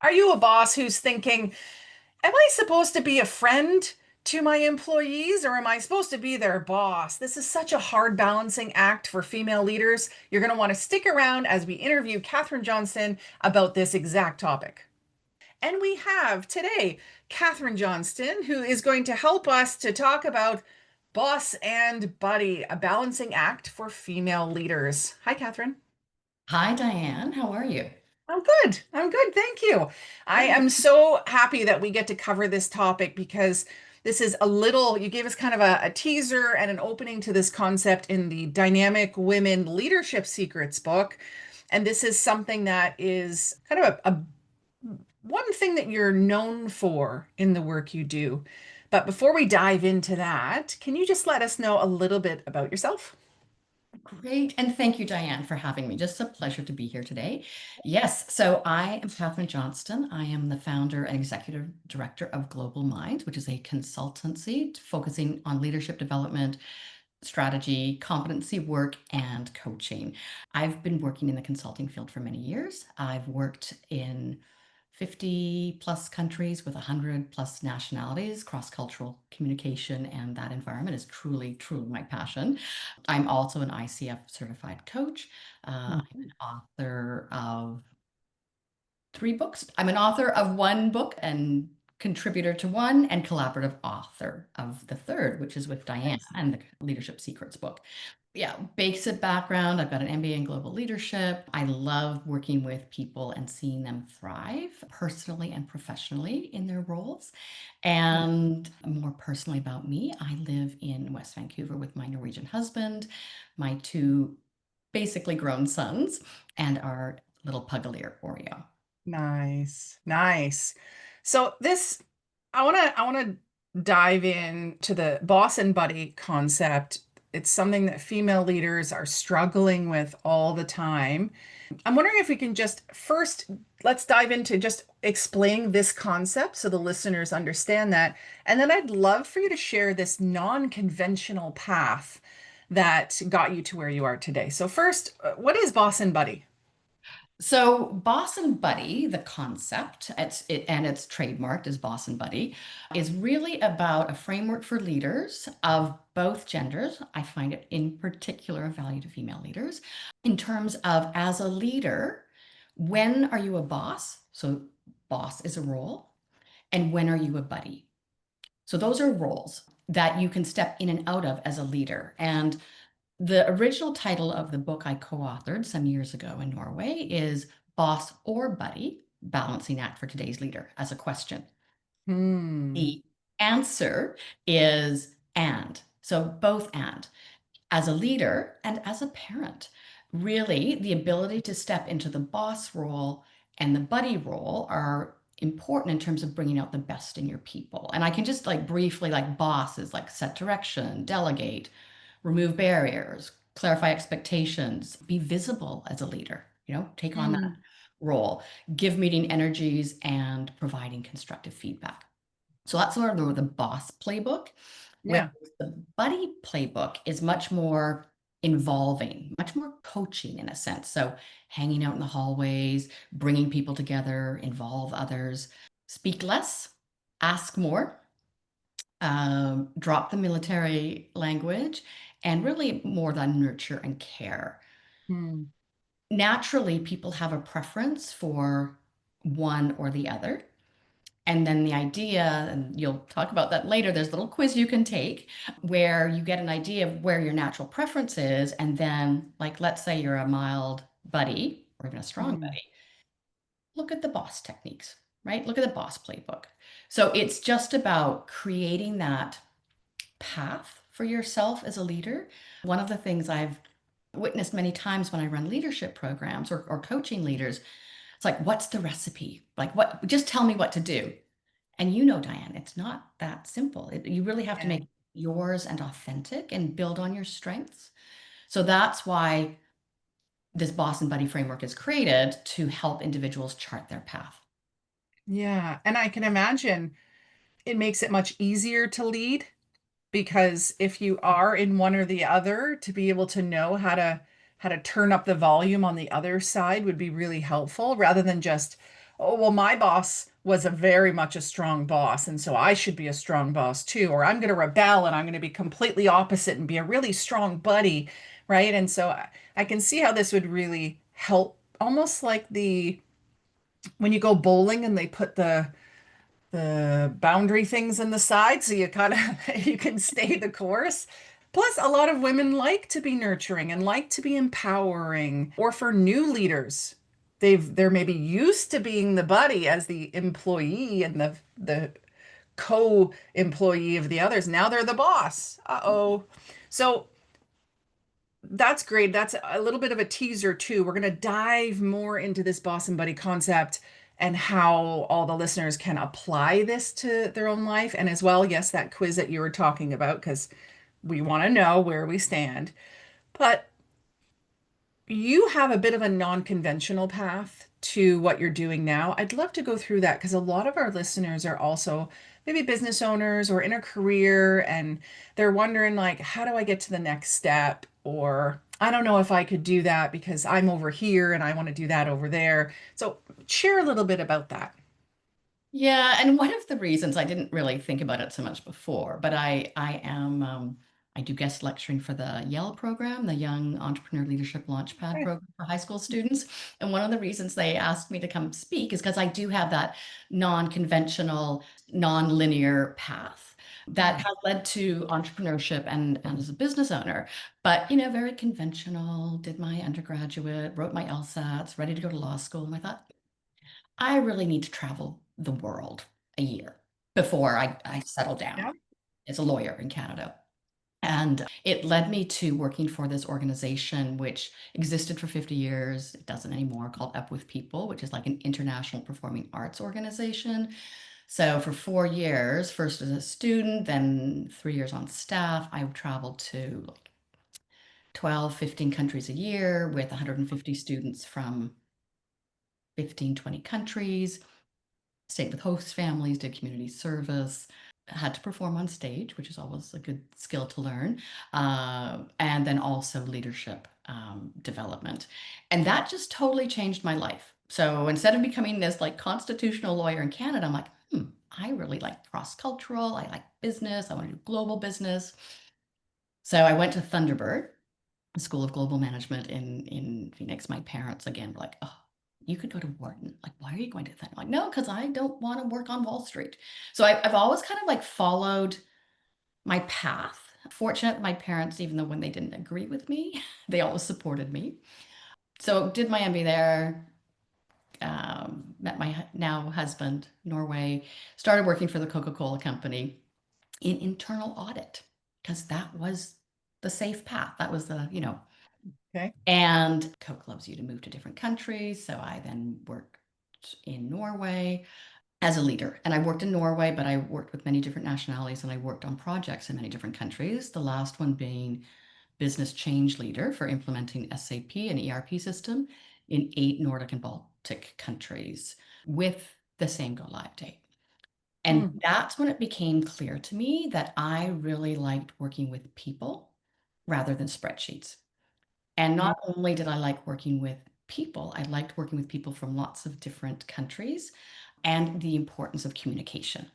Are you a boss who's thinking, am I supposed to be a friend to my employees or am I supposed to be their boss? This is such a hard balancing act for female leaders. You're going to want to stick around as we interview Katherine Johnston about this exact topic. And we have today Katherine Johnston, who is going to help us to talk about Boss and Buddy, a balancing act for female leaders. Hi, Katherine. Hi, Diane. How are you? I'm good. I'm good. Thank you. I Good. am so happy that we get to cover this topic because this is you gave us kind of a teaser and an opening to this concept in the Dynamic Women Leadership Secrets book. And this is something that is kind of a one thing that you're known for in the work you do. But before we dive into that, can you just let us know a little bit about yourself? Great. And thank you, Diane, for having me. Just a pleasure to be here today. Yes. So I am Katherine Johnston. I am the founder and executive director of Global Mind, which is a consultancy focusing on leadership development, strategy, competency work, and coaching. I've been working in the consulting field for many years. I've worked in 50 plus countries with 100 plus nationalities. Cross-cultural communication and that environment is truly, truly my passion. I'm also an ICF certified coach. I'm Mhm. an author of 3 books. I'm an author of 1 book and contributor to one, and collaborative author of the third, which is with Diane Nice. and the Leadership Secrets book. Yeah, basic background. I've got an MBA in global leadership. I love working with people and seeing them thrive personally and professionally in their roles. And more personally about me, I live in West Vancouver with my Norwegian husband, my 2 basically grown sons, and our little pugalier Oreo. Nice, nice. So this, I want to dive into the boss and buddy concept. It's something that female leaders are struggling with all the time. I'm wondering if we can just first let's dive into just explaining this concept so the listeners understand that. And then I'd love for you to share this non-conventional path that got you to where you are today. So first, what is boss and buddy? So, Boss and Buddy, the concept, it's trademarked as Boss and Buddy, is really about a framework for leaders of both genders. I find it in particular of value to female leaders in terms of as a leader, when are you a boss? So, boss is a role, and when are you a buddy? So, those are roles that you can step in and out of as a leader. And the original title of the book I co-authored some years ago in Norway is Boss or Buddy, Balancing Act for Today's Leader as a question. Hmm. The answer is and. So both and. As a leader and as a parent, really the ability to step into the boss role and the buddy role are important in terms of bringing out the best in your people. And I can just like briefly, like boss is like set direction, delegate, remove barriers, clarify expectations, be visible as a leader, take on that Hmm. role, give meeting energies and providing constructive feedback. So that's sort of the boss playbook. Whereas Yeah. the buddy playbook is much more involving, much more coaching in a sense. So hanging out in the hallways, bringing people together, involve others, speak less, ask more, drop the military language, and really more than nurture and care. Hmm. Naturally, people have a preference for one or the other. And then the idea, and you'll talk about that later, there's a little quiz you can take where you get an idea of where your natural preference is. And then, like, let's say you're a mild buddy or even a strong Hmm. buddy, look at the boss techniques, right? Look at the boss playbook. So it's just about creating that path for yourself as a leader. One of the things I've witnessed many times when I run leadership programs or coaching leaders, it's like, what's the recipe? Like, what, just tell me what to do. And Diane, it's not that simple. You really have to Yeah. make it yours and authentic and build on your strengths. So that's why this boss and buddy framework is created to help individuals chart their path. Yeah. And I can imagine it makes it much easier to lead because if you are in one or the other, to be able to know how to turn up the volume on the other side would be really helpful rather than just, oh, well, my boss was a very much a strong boss, and so I should be a strong boss too, or I'm going to rebel and I'm going to be completely opposite and be a really strong buddy, right? And so I can see how this would really help, almost like the when you go bowling and they put the boundary things in the side so you kind of you can stay the course. Plus, a lot of women like to be nurturing and like to be empowering, or for new leaders. They're maybe used to being the buddy as the employee and the co-employee of the others. Now they're the boss. Uh-oh. So that's great. That's a little bit of a teaser too. We're going to dive more into this boss and buddy concept and how all the listeners can apply this to their own life. And as well, yes, that quiz that you were talking about, because we want to know where we stand. But you have a bit of a non-conventional path to what you're doing now. I'd love to go through that because a lot of our listeners are also maybe business owners or in a career and they're wondering like, how do I get to the next step? Or I don't know if I could do that because I'm over here and I want to do that over there. So share a little bit about that. Yeah, and one of the reasons I didn't really think about it so much before, but I do guest lecturing for the Yale program, the Young Entrepreneur Leadership Launchpad Okay. program for high school students. And one of the reasons they asked me to come speak is because I do have that non-conventional, non-linear path that Mm. has led to entrepreneurship and as a business owner, but very conventional, did my undergraduate, wrote my LSATs, ready to go to law school. And I thought, I really need to travel the world a year before I settle down Yeah. as a lawyer in Canada. And it led me to working for this organization, which existed for 50 years. It doesn't anymore, called Up With People, which is like an international performing arts organization. So for 4 years, first as a student, then 3 years on staff, I traveled to like 12, 15 countries a year with 150 students from 15, 20 countries. Stayed with host families, did community service, had to perform on stage, which is always a good skill to learn, and then also leadership development. And that just totally changed my life. So instead of becoming this like constitutional lawyer in Canada, I'm like, I really like cross-cultural, I like business, I want to do global business. So I went to Thunderbird, School of Global Management in Phoenix. My parents again were like, "Oh, you could go to Wharton. Like, why are you going to that?" I'm like, no, because I don't want to work on Wall Street. So I've always kind of like followed my path. Fortunate, my parents, even though when they didn't agree with me, they always supported me. So did my MBA there. Met my now husband, Norway. Started working for the Coca-Cola company in internal audit because that was the safe path. That was the. Okay. And Coke loves you to move to different countries. So I then worked in Norway as a leader. And I worked in Norway, but I worked with many different nationalities and I worked on projects in many different countries. The last one being business change leader for implementing SAP and ERP system in 8 Nordic and Baltic countries with the same go live date. And Mm. that's when it became clear to me that I really liked working with people rather than spreadsheets. And Yeah. not only did I like working with people, I liked working with people from lots of different countries and the importance of communication.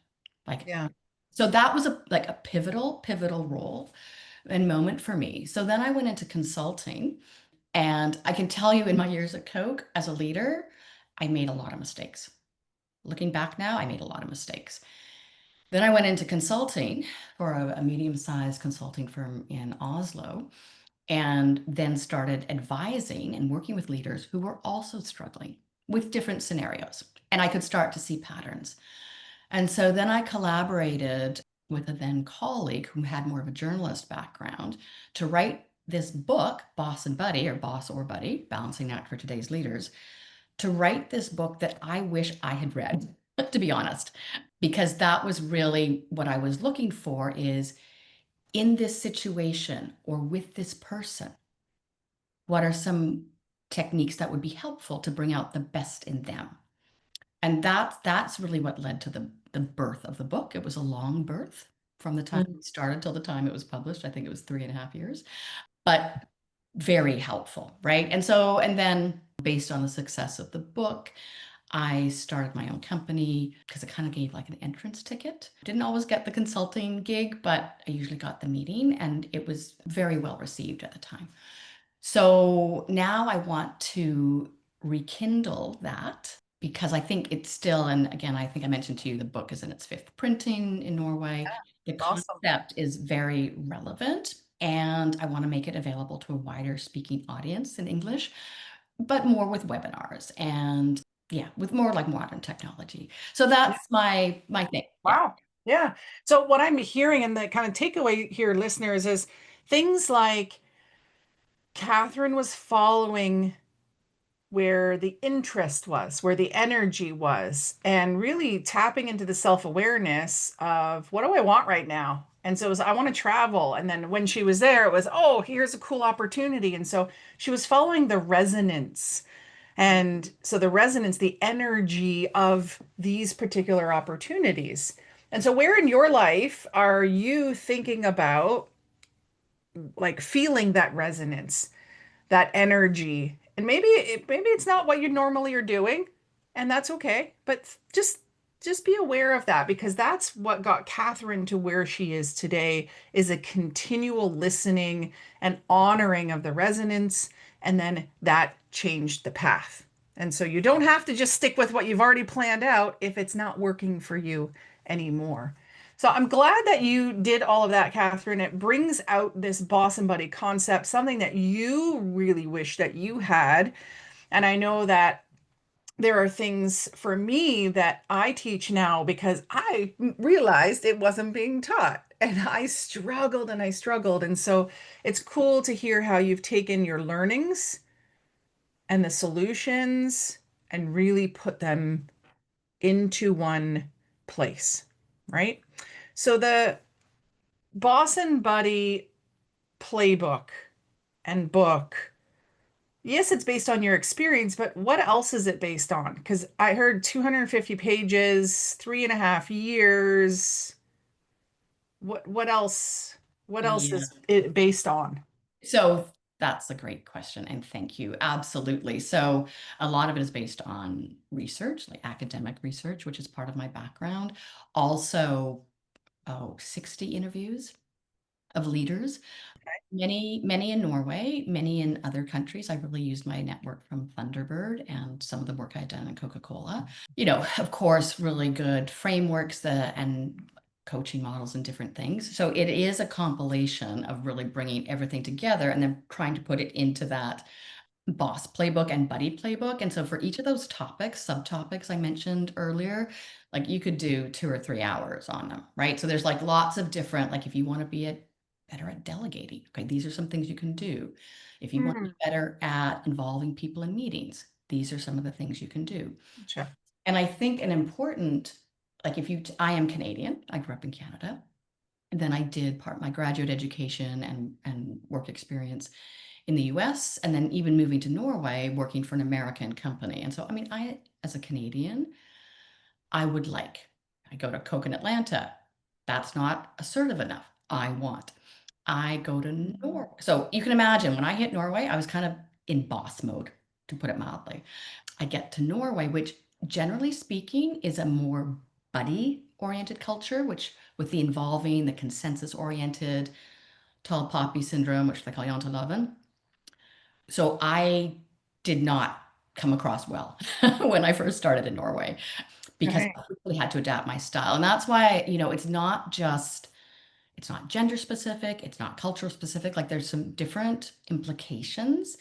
Like, Yeah. so that was a pivotal role and moment for me. So then I went into consulting, and I can tell you in my years at Coke as a leader, I made a lot of mistakes. Looking back now, I made a lot of mistakes. Then I went into consulting for a medium-sized consulting firm in Oslo and then started advising and working with leaders who were also struggling with different scenarios. And I could start to see patterns. And so then I collaborated with a then colleague who had more of a journalist background to write this book, Boss and Buddy, or Boss or Buddy, Balancing Act for Today's Leaders, to write this book that I wish I had read, to be honest, because that was really what I was looking for is in this situation or with this person, what are some techniques that would be helpful to bring out the best in them? And that's really what led to the birth of the book. It was a long birth from the time Mm. it started till the time it was published. I think it was 3.5 years, but very helpful, right? And then based on the success of the book, I started my own company because it kind of gave like an entrance ticket. Didn't always get the consulting gig, but I usually got the meeting and it was very well received at the time. So now I want to rekindle that because I think it's still, and again, I think I mentioned to you the book is in its fifth printing in Norway. The Awesome. concept is very relevant, and I want to make it available to a wider speaking audience in English, but more with webinars and yeah, with more like modern technology. So Yeah. that's my thing. Yeah. Wow. Yeah. So what I'm hearing and the kind of takeaway here, listeners, is things like Catherine was following where the interest was, where the energy was, and really tapping into the self-awareness of what do I want right now? And so it was, I want to travel. And then when she was there, it was, oh, here's a cool opportunity. And so she was following the resonance. And so the resonance, the energy of these particular opportunities. And so where in your life are you thinking about like feeling that resonance? That energy. And maybe it's not what you normally are doing, and that's okay. But just be aware of that because that's what got Catherine to where she is today is a continual listening and honoring of the resonance, and then that changed the path. And so you don't have to just stick with what you've already planned out if it's not working for you anymore. So I'm glad that you did all of that, Catherine. It brings out this boss and buddy concept, something that you really wish that you had. And I know that there are things for me that I teach now because I realized it wasn't being taught. And I struggled and I struggled. And so it's cool to hear how you've taken your learnings and the solutions and really put them into one place, right? So the Boss and Buddy playbook and book. Yes, it's based on your experience, but what else is it based on? Because I heard 250 pages, 3.5 years. What else? What else Yeah. is it based on? So that's a great question, and thank you. Absolutely. So a lot of it is based on research, like academic research, which is part of my background. Also, 60 interviews of leaders, many in Norway, many in other countries. I really used my network from Thunderbird and some of the work I'd done in Coca-Cola. Of course, really good frameworks and coaching models and different things. So it is a compilation of really bringing everything together and then trying to put it into that boss playbook and buddy playbook. And so for each of those topics, subtopics I mentioned earlier, like you could do 2 or 3 hours on them, right? So there's like lots of different, like if you want to be better at delegating, okay, these are some things you can do. If you want to Hmm, be better at involving people in meetings, these are some of the things you can do. gotcha. And I think an important, like if you, I am Canadian, I grew up in Canada. And then I did part my graduate education and work experience in the US, and then even moving to Norway, working for an American company. And so, I mean, as a Canadian, I go to Coke in Atlanta. That's not assertive enough. I want. I go to Norway. So you can imagine when I hit Norway, I was kind of in boss mode, to put it mildly. I get to Norway, which generally speaking is a more buddy oriented culture, which with the involving, the consensus oriented, tall poppy syndrome, which they call Janteloven. So I did not come across well when I first started in Norway because Okay. I really had to adapt my style. And that's why, it's not gender specific, it's not cultural specific. Like there's some different implications,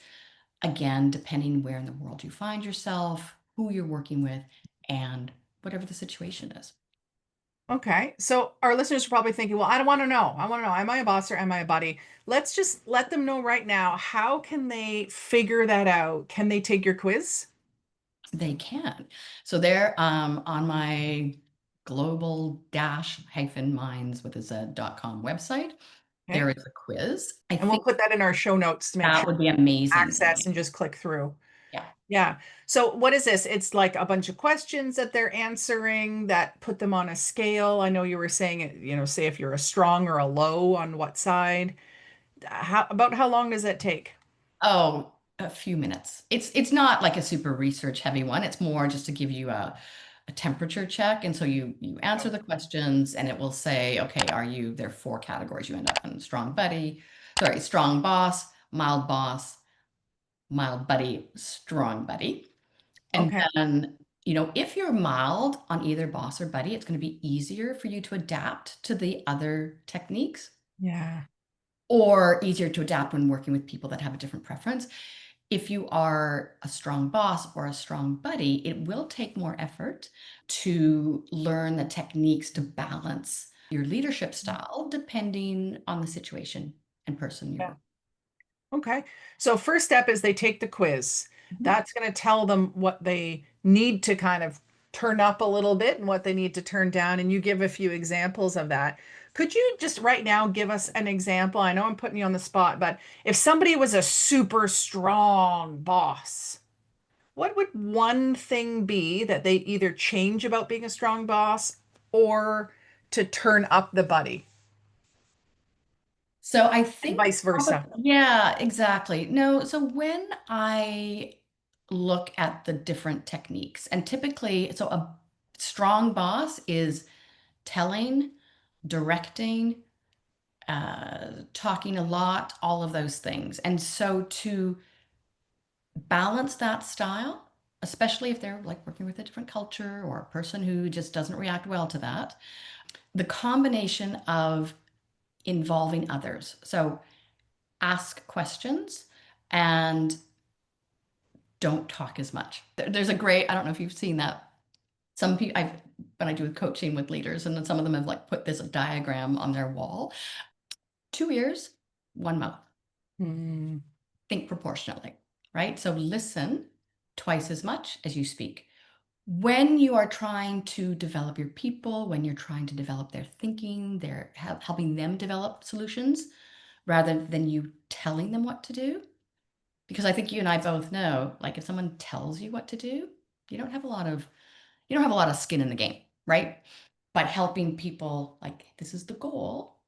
again, depending where in the world you find yourself, who you're working with, and whatever the situation is. Okay. So our listeners are probably thinking, well, I don't want to know. I want to know, am I a boss or am I a buddy? Let's just let them know right now. How can they figure that out? Can they take your quiz? They can. So they're on my global dash hyphen minds with a z.com website. There Okay. is a quiz. I And we'll think put that in our show notes to make that sure would be amazing. access and just click through. Yeah. Yeah. So what is this? It's like a bunch of questions that they're answering that put them on a scale. I know you were saying it, say if you're a strong or a low on what side. How long does that take? Oh, A few minutes. It's not like a super research heavy one. It's more just to give you a temperature check. And so you answer the questions and it will say, okay, are you, there are four categories you end up in: strong buddy, sorry, strong boss, mild buddy, strong buddy. And Okay. then, if you're mild on either boss or buddy, it's going to be easier for you to adapt to the other techniques, Yeah. or easier to adapt when working with people that have a different preference. If you are a strong boss or a strong buddy, it will take more effort to learn the techniques to balance your leadership style depending on the situation and person you're Yeah. with. Okay. So first step is they take the quiz. Mhm. That's going to tell them what they need to kind of turn up a little bit and what they need to turn down. And you give a few examples of that. Could you just right now give us an example? I know I'm putting you on the spot, but if somebody was a super strong boss, what would one thing be that they either change about being a strong boss or to turn up the buddy So I and think vice versa? yeah, exactly. No, so when I look at the different techniques, and typically, so a strong boss is telling, directing, talking a lot, all of those things. And so to balance that style, especially if they're like working with a different culture or a person who just doesn't react well to that, the combination of involving others. So ask questions and don't talk as much. There's a great, I don't know if you've seen that. Some people, when I do coaching with leaders, and then some of them have like put this diagram on their wall: two ears, one mouth. Hmm. Think proportionately, right? So listen twice as much as you speak. When you are trying to develop your people, when you're trying to develop their thinking, they're helping them develop solutions rather than you telling them what to do. Because I think you and I both know, like if someone tells you what to do, you don't have a lot of you don't have a lot of skin in the game, right? But helping people, like, this is the goal.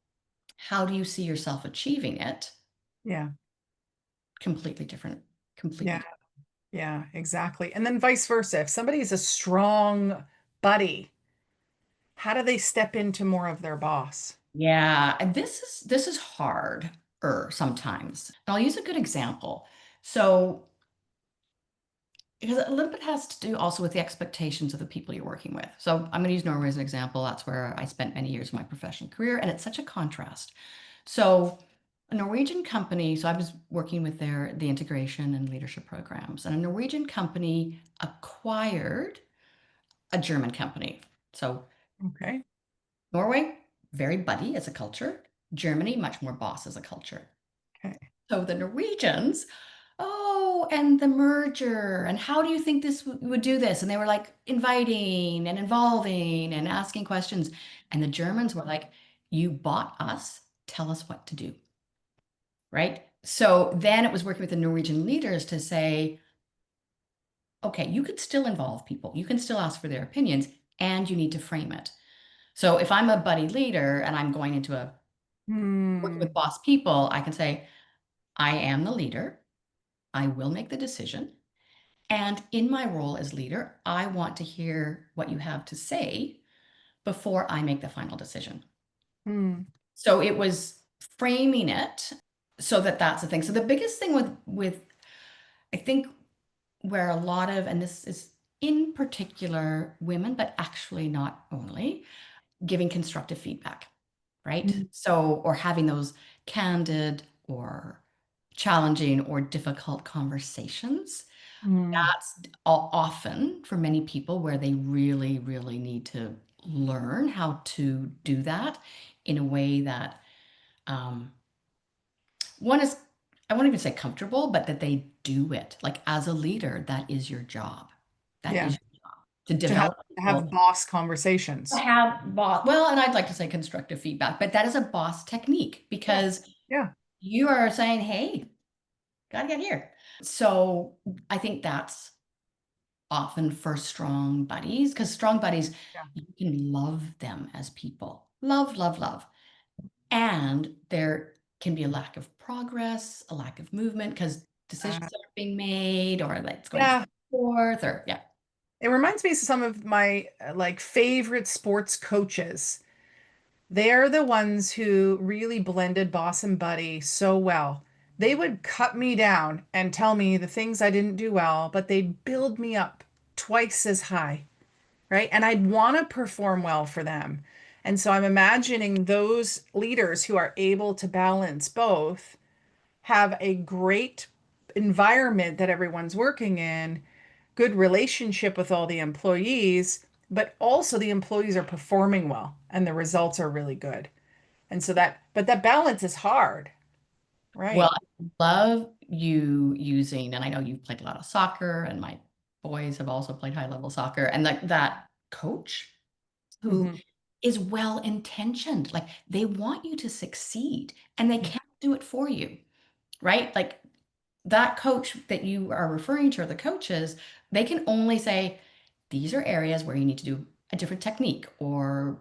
How do you see yourself achieving it? Yeah. Completely different, completely Yeah. different. Yeah, exactly. And then vice versa. If somebody is a strong buddy, how do they step into more of their boss? Yeah, and this is hard sometimes. And I'll use a good example. So, because a little bit has to do also with the expectations of the people you're working with. So I'm going to use Norway as an example. That's where I spent many years of my professional career, and it's such a contrast. So a Norwegian company, so I was working with the integration and leadership programs, and a Norwegian company acquired a German company. So Okay. Norway, very buddy as a culture. Germany, much more boss as a culture. Okay. So the Norwegians, oh, and the merger, and how do you think this would do this? And they were like inviting and involving and asking questions. And the Germans were like, you bought us, tell us what to do, right? So then it was working with the Norwegian leaders to say, okay, you could still involve people, you can still ask for their opinions, and you need to frame it. So if I'm a buddy leader and I'm going into a working Hmm. with boss people, I can say, I am the leader. I will make the decision. And in my role as leader, I want to hear what you have to say before I make the final decision. Hmm. So it was framing it so that that's the thing. So the biggest thing with I think where a lot of, and this is in particular women, but actually not only, giving constructive feedback, right? Hmm. So, or having those candid or challenging or difficult conversations. Hmm. That's often for many people where they really, really need to learn how to do that in a way that um, one is, I won't even say comfortable, but that they do it. Like as a leader, that is your job. That Yeah. is your job to To have develop to have people. boss To conversations. have boss, well, and I'd like to say constructive feedback, but that is a boss technique Yeah. because Yeah. you are saying, hey, gotta get here. So I think that's often for strong buddies, because strong buddies, Yeah. you can love them as people. Love, love, love. And there can be a lack of progress, a lack of movement, because decisions Uh, that are being made or like it's going back yeah, and forth or yeah. it reminds me of some of my like favorite sports coaches. They're the ones who really blended Boss and Buddy so well. They would cut me down and tell me the things I didn't do well, but they'd build me up twice as high, right? And I'd want to perform well for them. And so I'm imagining those leaders who are able to balance both have a great environment that everyone's working in, good relationship with all the employees, but also the employees are performing well and the results are really good. And so but that balance is hard, Well, right? I love you using, and I know you've played a lot of soccer, and my boys have also played high level soccer, and like that coach who Hmm. is well intentioned, like they want you to succeed and they Yeah. can't do it for you, right? Like that coach that you are referring to, or the coaches, they can only say, these are areas where you need to do a different technique or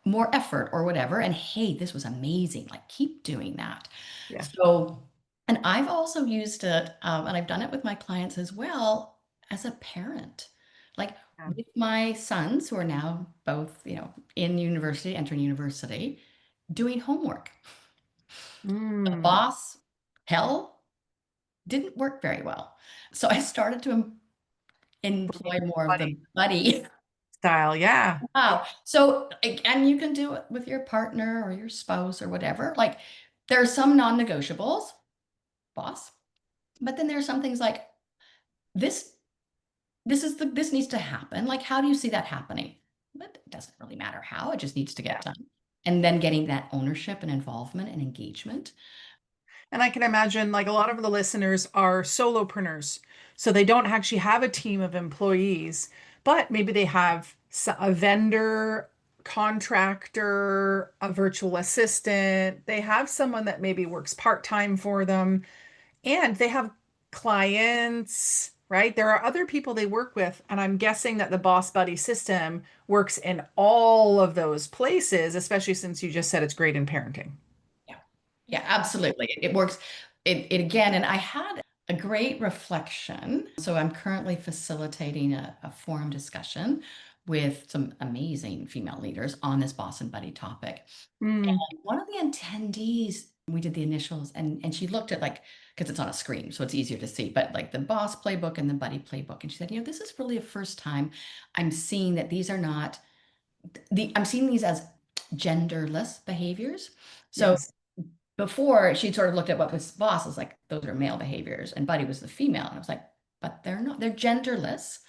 more effort or whatever. And hey, this was amazing. Like, keep doing that. Yeah. So, and I've also used it, and I've done it with my clients as well as a parent. Like Yeah. with my sons who are now both, in university, entering university, doing homework. The Mm. boss hell didn't work very well. So I started to employ more of Buddy the buddy. style. Yeah. Yeah. Wow. So, and you can do it with your partner or your spouse or whatever. Like, there are some non-negotiables, boss, but then there are some things like this, this needs to happen. Like, how do you see that happening? But it doesn't really matter how, it just needs to get Yeah. done. And then getting that ownership and involvement and engagement. And I can imagine like a lot of the listeners are solopreneurs. So they don't actually have a team of employees, but maybe they have a vendor, contractor, a virtual assistant. They have someone that maybe works part-time for them, and they have clients, right? There are other people they work with, and I'm guessing that the Boss Buddy system works in all of those places, especially since you just said it's great in parenting. Yeah. Yeah, absolutely. It works. It again, and I had a great reflection. So I'm currently facilitating a forum discussion with some amazing female leaders on this boss and buddy topic. Mm, And one of the attendees, we did the initials, and she looked at like, because it's on a screen, so it's easier to see, but like the boss playbook and the buddy playbook. And she said, this is really a first time I'm seeing that these are not I'm seeing these as genderless behaviors. So yes. before she'd sort of looked at what was boss, was like, those are male behaviors, and buddy was the female. And I was like, but they're not, they're genderless.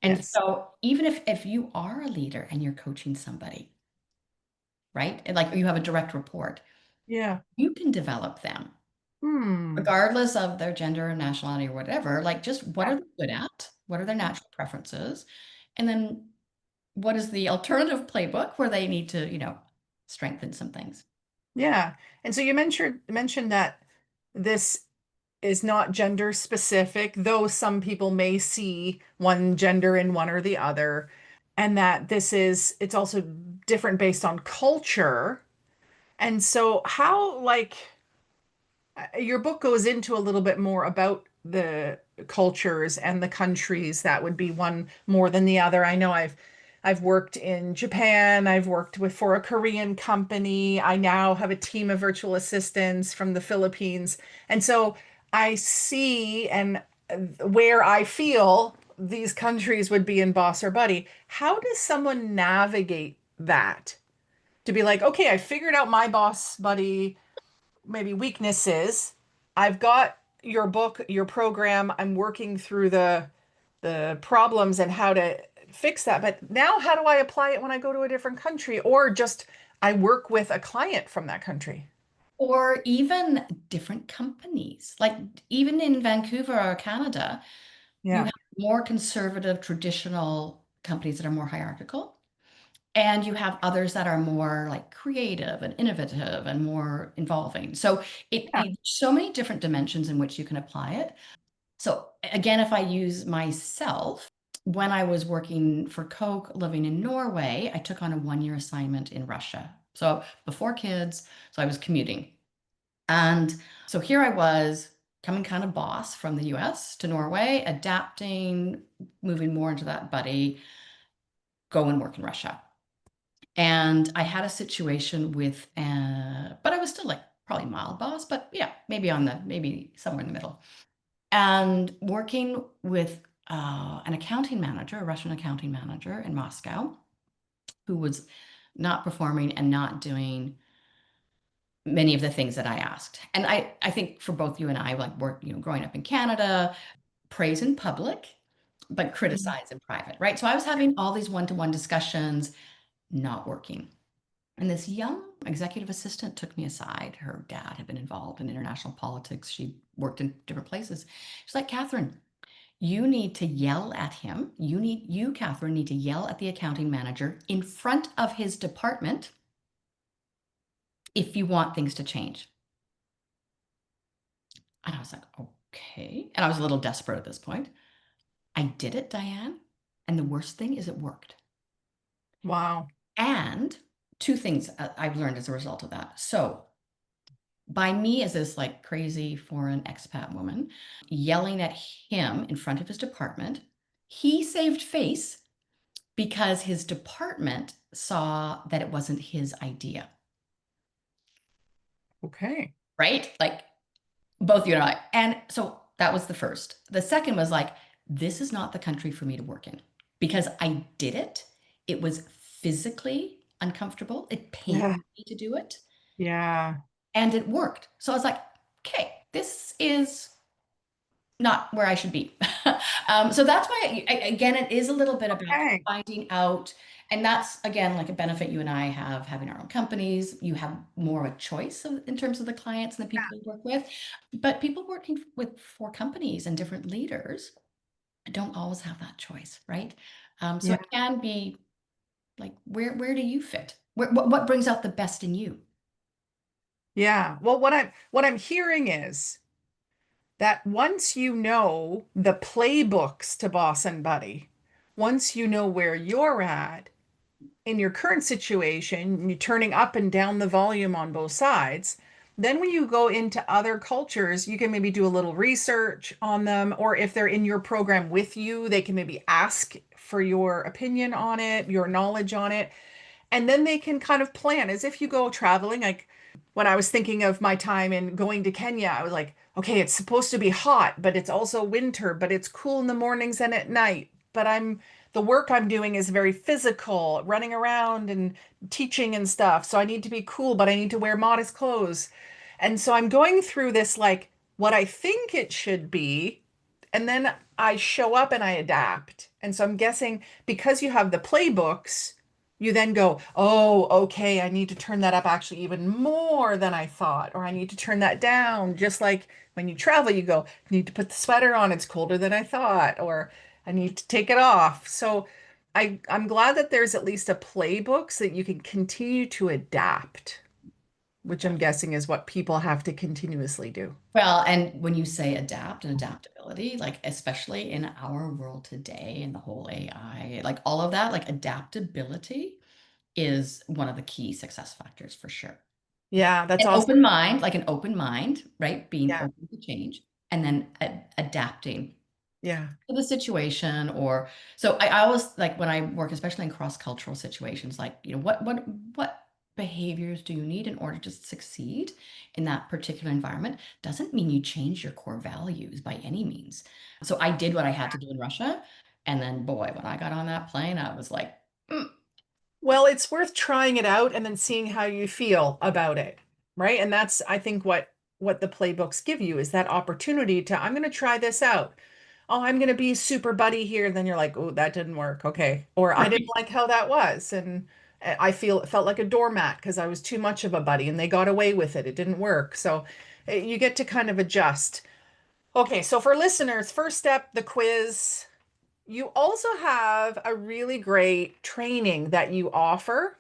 And Yes. so even if you are a leader and you're coaching somebody, right? And like you have a direct report, Yeah. you can develop them Hmm. regardless of their gender or nationality or whatever. Like, just what Yeah. are they good at? What are their natural preferences? And then what is the alternative playbook where they need to, strengthen some things? Yeah. And so you mentioned that this is not gender specific, though some people may see one gender in one or the other, and that it's also different based on culture. And so how like your book goes into a little bit more about the cultures and the countries that would be one more than the other. I know I've worked in Japan, I've worked with for a Korean company. I now have a team of virtual assistants from the Philippines. And so I see and where I feel these countries would be in Boss or Buddy. How does someone navigate that? To be like, okay, I figured out my boss buddy maybe weaknesses. I've got your book, your program. I'm working through the problems and how to fix that. But now how do I apply it when I go to a different country or just I work with a client from that country? Or even different companies. Like even in Vancouver or Canada, you Yeah. have more conservative, traditional companies that are more hierarchical. And you have others that are more like creative and innovative and more involving. So Yeah. so many different dimensions in which you can apply it. So again, if I use myself, when I was working for Coke living in Norway, I took on a 1-year assignment in Russia. So before kids, so I was commuting. And so here I was. coming kind of boss from the US to Norway, adapting, moving more into that buddy, go and work in Russia. And I had a situation with, but I was still like probably mild boss, but yeah, maybe somewhere in the middle. And working with an accounting manager, a Russian accounting manager in Moscow, who was not performing and not doing many of the things that I asked. And I think for both you and I, like growing up in Canada, praise in public, but Mhm. criticize in private, right? So I was having all these one-to-one discussions, not working. And this young executive assistant took me aside. Her dad had been involved in international politics. She worked in different places. She's like, Catherine, you need to yell at him. Catherine, need to yell at the accounting manager in front of his department if you want things to change. And I was like, okay. And I was a little desperate at this point. I did it, Diane. And the worst thing is it worked. Wow. And two things I've learned as a result of that. So, by me as this like crazy foreign expat woman yelling at him in front of his department, he saved face because his department saw that it wasn't his idea, Okay. right? Like both you and I. And so that was the first. The second was like, this is not the country for me to work in because I did it. It was physically uncomfortable. It pained Yeah. me to do it Yeah. and it worked. So I was like, okay, this is not where I should be. So that's why, again, it is a little bit about Okay. finding out. And that's, again, like a benefit you and I have having our own companies. You have more of a choice in terms of the clients and the people you work with. But people working for companies and different leaders don't always have that choice, right? So Yeah. it can be like, where do you fit? What brings out the best in you? Yeah. Well, what I'm hearing is that once you know the playbooks to Boss and Buddy, once you know where you're at in your current situation, you're turning up and down the volume on both sides. Then when you go into other cultures, you can maybe do a little research on them, or if they're in your program with you, they can maybe ask for your opinion on it, your knowledge on it. And then they can kind of plan as if you go traveling. Like when I was thinking of my time in going to Kenya, I was like, okay, it's supposed to be hot, but it's also winter, but it's cool in the mornings and at night. But the work I'm doing is very physical, running around and teaching and stuff. So I need to be cool, but I need to wear modest clothes. And so I'm going through this like what I think it should be. And then I show up and I adapt. And so I'm guessing because you have the playbooks, you then go, oh, okay, I need to turn that up actually even more than I thought, or I need to turn that down. Just like when you travel, you go, I need to put the sweater on, it's colder than I thought, or I need to take it off. So I'm glad that there's at least a playbook so that you can continue to adapt, which I'm guessing is what people have to continuously do. Well, and when you say adapt and adaptability, like especially in our world today and the whole AI, like all of that, like adaptability is one of the key success factors for sure. Yeah, that's An awesome. open mind, like an open mind, right? Being Yeah, open to change and then adapting yeah, to the situation or so I always like when I work, especially in cross-cultural situations, like, what behaviors do you need in order to succeed in that particular environment? Doesn't mean you change your core values by any means. So I did what I had to do in Russia. And then boy, when I got on that plane, I was like, "Mm, well, it's worth trying it out and then seeing how you feel about it, right? And that's, I think, what the playbooks give you is that opportunity to, I'm going to try this out. Oh, I'm going to be super buddy here. Then you're like, oh, that didn't work. Okay. Or I didn't right." like how that was. And it felt like a doormat because I was too much of a buddy and they got away with it. It didn't work. So you get to kind of adjust. Okay. So for listeners, first step, the quiz. You also have a really great training that you offer.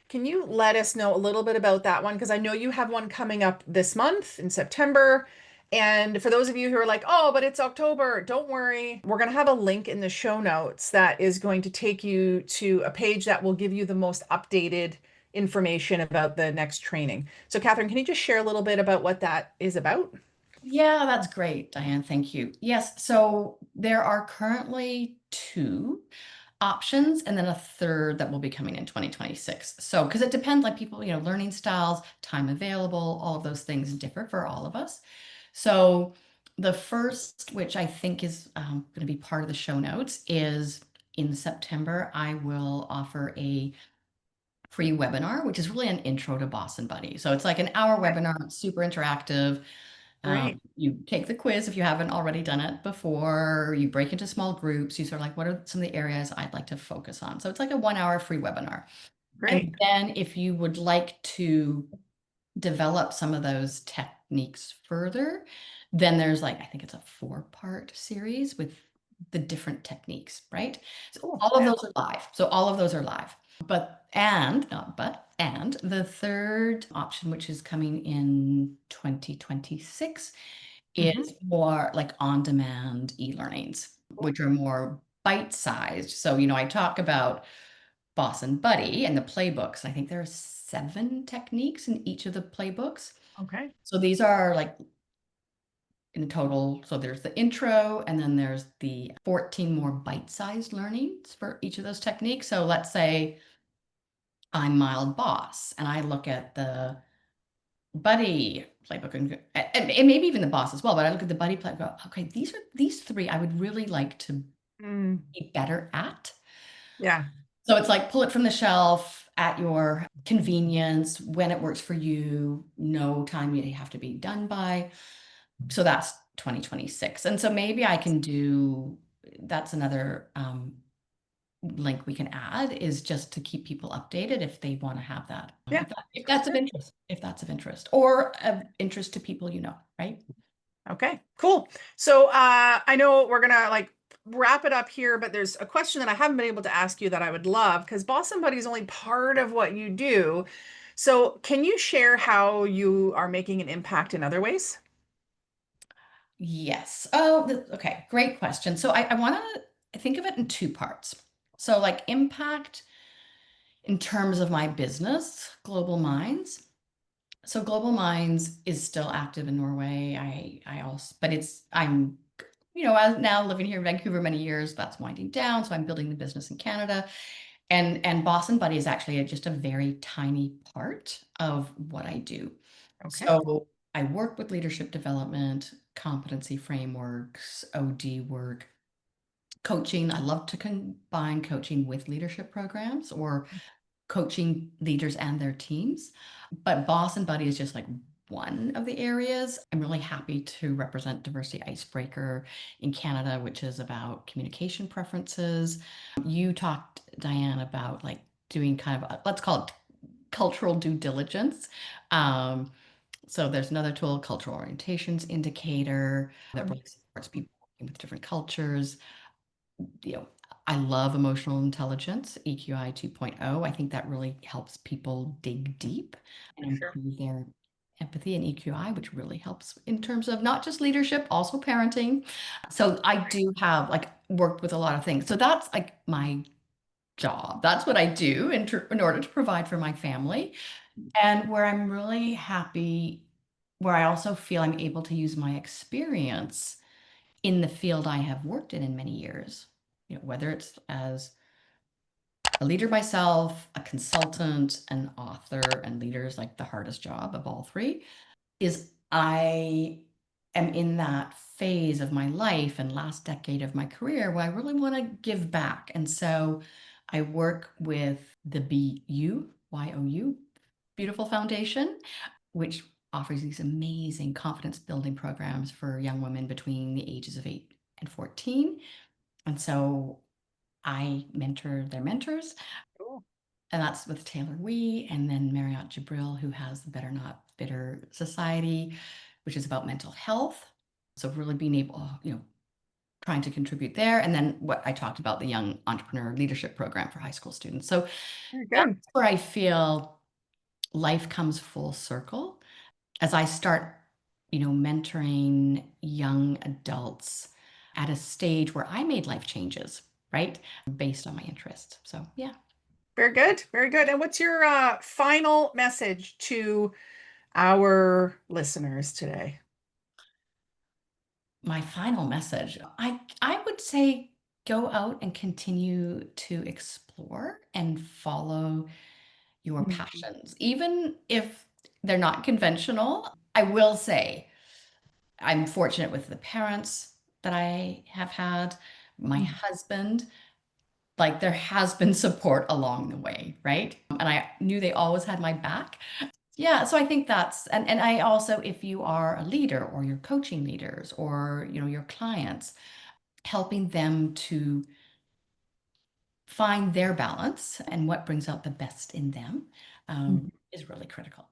Can you let us know a little bit about that one? Because I know you have one coming up this month in September. And for those of you who are like, oh, but it's October, don't worry. We're going to have a link in the show notes that is going to take you to a page that will give you the most updated information about the next training. So, Catherine, can you just share a little bit about what that is about? Yeah, that's great, Diane. Thank you. Yes, so there are currently two options and then a third that will be coming in 2026. So, because it depends, like people, learning styles, time available, all of those things differ for all of us. So, the first, which I think is going to be part of the show notes, is in September, I will offer a free webinar, which is really an intro to Boss and Buddy. So, it's like an hour Okay, webinar, it's super interactive. great. You take the quiz if you haven't already done it before. You break into small groups. You sort of like, what are some of the areas I'd like to focus on? So it's like a 1 hour free webinar. Great. And then if you would like to develop some of those techniques further, then there's like, I think it's a 4-part series with the different techniques, right? So Cool. all of Yeah. those are live. So all of those are live. But and not but and the third option, which is coming in 2026, Hmm. is more like on-demand e-learnings, Cool. which are more bite-sized. So, I talk about Boss and Buddy and the playbooks. I think there are 7 techniques in each of the playbooks. Okay. So these are like in total. So there's the intro, and then there's the 14 more bite-sized learnings for each of those techniques. So let's say I'm mild boss, and I look at the buddy playbook and maybe even the boss as well. But I look at the buddy playbook, go, okay, these three I would really like to Mm, be better at. yeah. So it's like pull it from the shelf at your convenience when it works for you, no time you have to be done by. So that's 2026. And so maybe I can do that's another link we can add is just to keep people updated if they want to have that. Yeah. If For that's of sure. interest, or of interest to people, right? Okay, cool. So I know we're gonna like wrap it up here, but there's a question that I haven't been able to ask you that I would love because Boss and Buddy is only part of what you do. So can you share how you are making an impact in other ways? Yes. Oh, okay. Great question. So I want to think of it in 2 parts. So like impact in terms of my business, Global Minds. So Global Minds is still active in Norway. I also, but I'm, as now living here in Vancouver many years, that's winding down. So I'm building the business in Canada. And Boss and Buddy is actually just a very tiny part of what I do. Okay. So I work with leadership development, competency frameworks, OD work, coaching. I love to combine coaching with leadership programs or coaching leaders and their teams. But Boss and Buddy is just like one of the areas. I'm really happy to represent Diversity Icebreaker in Canada, which is about communication preferences. You talked, Diane, about like doing kind of, let's call it cultural due diligence. Um, so there's another tool, cultural orientations indicator, that Mhm. really supports people working with different cultures. you know, I love emotional intelligence, EQI 2.0. I think that really helps people dig deep and Sure. improve their empathy and EQI, which really helps in terms of not just leadership, also parenting. So I do have like worked with a lot of things. So that's like my job. That's what I do in order to provide for my family. And where I'm really happy, where I also feel I'm able to use my experience in the field I have worked in many years, whether it's as a leader myself, a consultant, an author, and leader is like the hardest job of all three, is I am in that phase of my life and last decade of my career where I really want to give back. And so I work with the BUYOU, Beautiful Foundation, which offers these amazing confidence building programs for young women between the ages of 8 and 14. And so I mentor their mentors, Cool. and that's with Taylor Wee and then Marriott Jibril, who has the Better Not Bitter Society, which is about mental health. So really being able, trying to contribute there. And then what I talked about, the Young Entrepreneur Leadership Program for high school students. So Very that's good. where I feel life comes full circle as I start, mentoring young adults at a stage where I made life changes, right? Based on my interest. So, yeah. Very good. Very good. And what's your final message to our listeners today? My final message, I would say go out and continue to explore and follow your Mhm. passions, even if they're not conventional. I will say I'm fortunate with the parents that I have had, my Mhm. husband. Like there has been support along the way, right? And I knew they always had my back. Yeah, so I think that's and I also, if you are a leader or you're coaching leaders or your clients, helping them to find their balance and what brings out the best in them is really critical.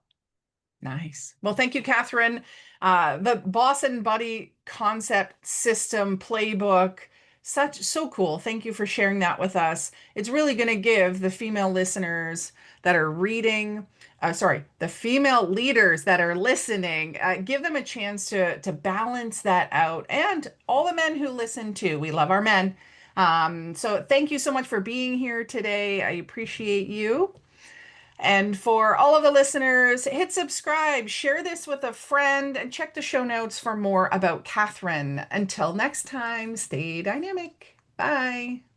Nice. Well, thank you, Catherine. The Boss and Buddy concept system playbook, so cool. Thank you for sharing that with us. It's really going to give the female listeners that are reading, sorry, the female leaders that are listening, give them a chance to balance that out. And all the men who listen too. We love our men. So thank you so much for being here today. I appreciate you. And for all of the listeners, hit subscribe, share this with a friend, and check the show notes for more about Catherine. Until next time, stay dynamic. Bye.